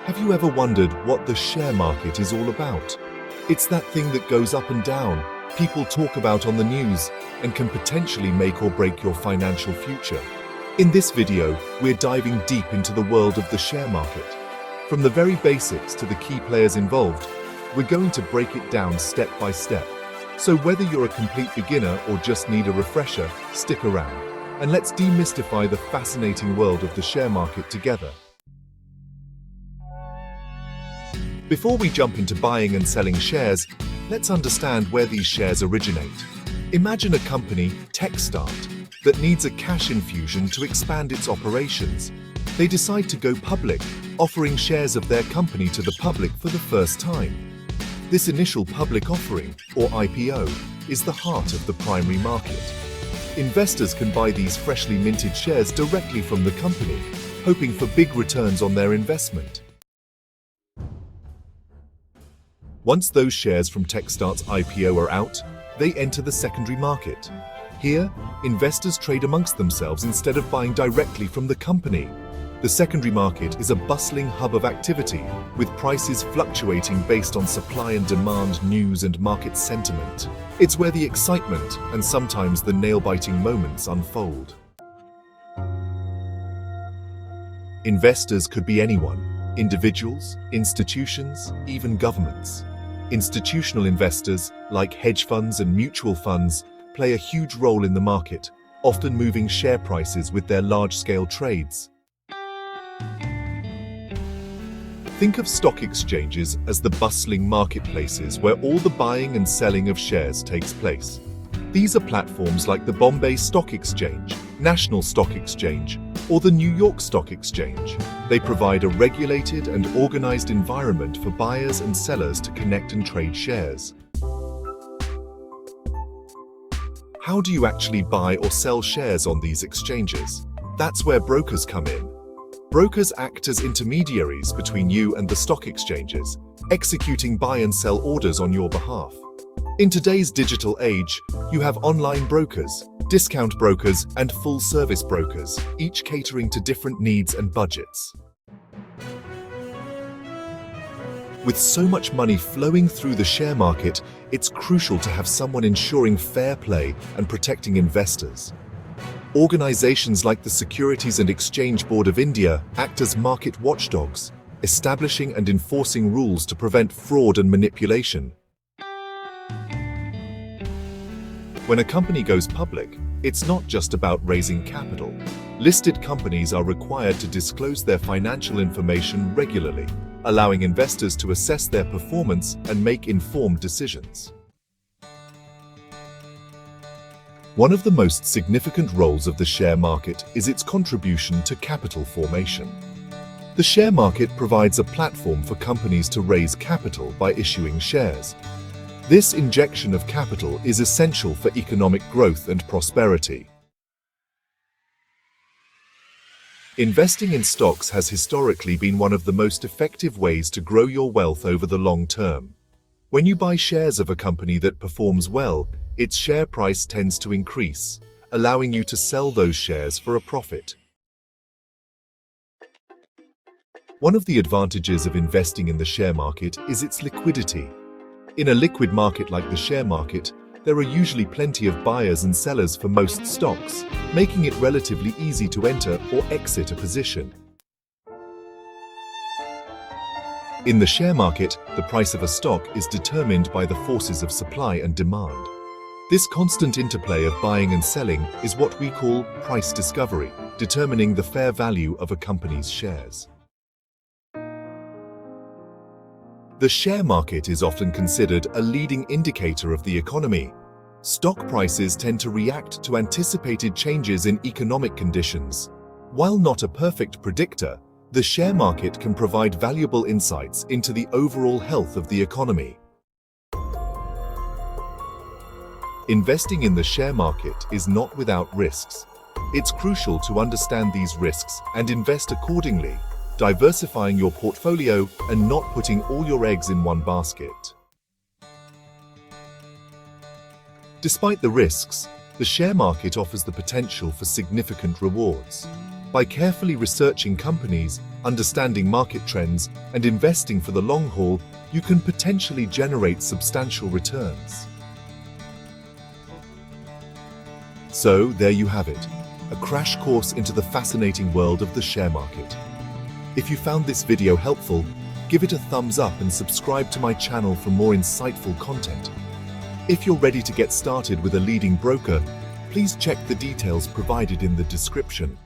Have you ever wondered what the share market is all about? It's that thing that goes up and down, people talk about on the news, and can potentially make or break your financial future. In this video, we're diving deep into the world of the share market. From the very basics to the key players involved, we're going to break it down step by step. So whether you're a complete beginner or just need a refresher, stick around, and let's demystify the fascinating world of the share market together. Before we jump into buying and selling shares, let's understand where these shares originate. Imagine a company, Techstart, that needs a cash infusion to expand its operations. They decide to go public, offering shares of their company to the public for the first time. This initial public offering, or IPO, is the heart of the primary market. Investors can buy these freshly minted shares directly from the company, hoping for big returns on their investment. Once those shares from Techstart's IPO are out, they enter the secondary market. Here, investors trade amongst themselves instead of buying directly from the company. The secondary market is a bustling hub of activity, with prices fluctuating based on supply and demand, news and market sentiment. It's where the excitement and sometimes the nail-biting moments unfold. Investors could be anyone: individuals, institutions, even governments. Institutional investors, like hedge funds and mutual funds, play a huge role in the market, often moving share prices with their large-scale trades. Think of stock exchanges as the bustling marketplaces where all the buying and selling of shares takes place. These are platforms like the Bombay Stock Exchange, National Stock Exchange, or the New York Stock Exchange. They provide a regulated and organized environment for buyers and sellers to connect and trade shares. How do you actually buy or sell shares on these exchanges? That's where brokers come in. Brokers act as intermediaries between you and the stock exchanges, executing buy and sell orders on your behalf. In today's digital age, you have online brokers, discount brokers, and full-service brokers, each catering to different needs and budgets. With so much money flowing through the share market, it's crucial to have someone ensuring fair play and protecting investors. Organizations like the Securities and Exchange Board of India act as market watchdogs, establishing and enforcing rules to prevent fraud and manipulation. When a company goes public, it's not just about raising capital. Listed companies are required to disclose their financial information regularly, allowing investors to assess their performance and make informed decisions. One of the most significant roles of the share market is its contribution to capital formation. The share market provides a platform for companies to raise capital by issuing shares. This injection of capital is essential for economic growth and prosperity. Investing in stocks has historically been one of the most effective ways to grow your wealth over the long term. When you buy shares of a company that performs well, its share price tends to increase, allowing you to sell those shares for a profit. One of the advantages of investing in the share market is its liquidity. In a liquid market like the share market, there are usually plenty of buyers and sellers for most stocks, making it relatively easy to enter or exit a position. In the share market, the price of a stock is determined by the forces of supply and demand. This constant interplay of buying and selling is what we call price discovery, determining the fair value of a company's shares. The share market is often considered a leading indicator of the economy. Stock prices tend to react to anticipated changes in economic conditions. While not a perfect predictor, the share market can provide valuable insights into the overall health of the economy. Investing in the share market is not without risks. It's crucial to understand these risks and invest accordingly, diversifying your portfolio and not putting all your eggs in one basket. Despite the risks, the share market offers the potential for significant rewards. By carefully researching companies, Understanding market trends and investing for the long haul, you can potentially generate substantial returns. So, there you have it, a crash course into the fascinating world of the share market. If you found this video helpful, give it a thumbs up and subscribe to my channel for more insightful content. If you're ready to get started with a leading broker, please check the details provided in the description.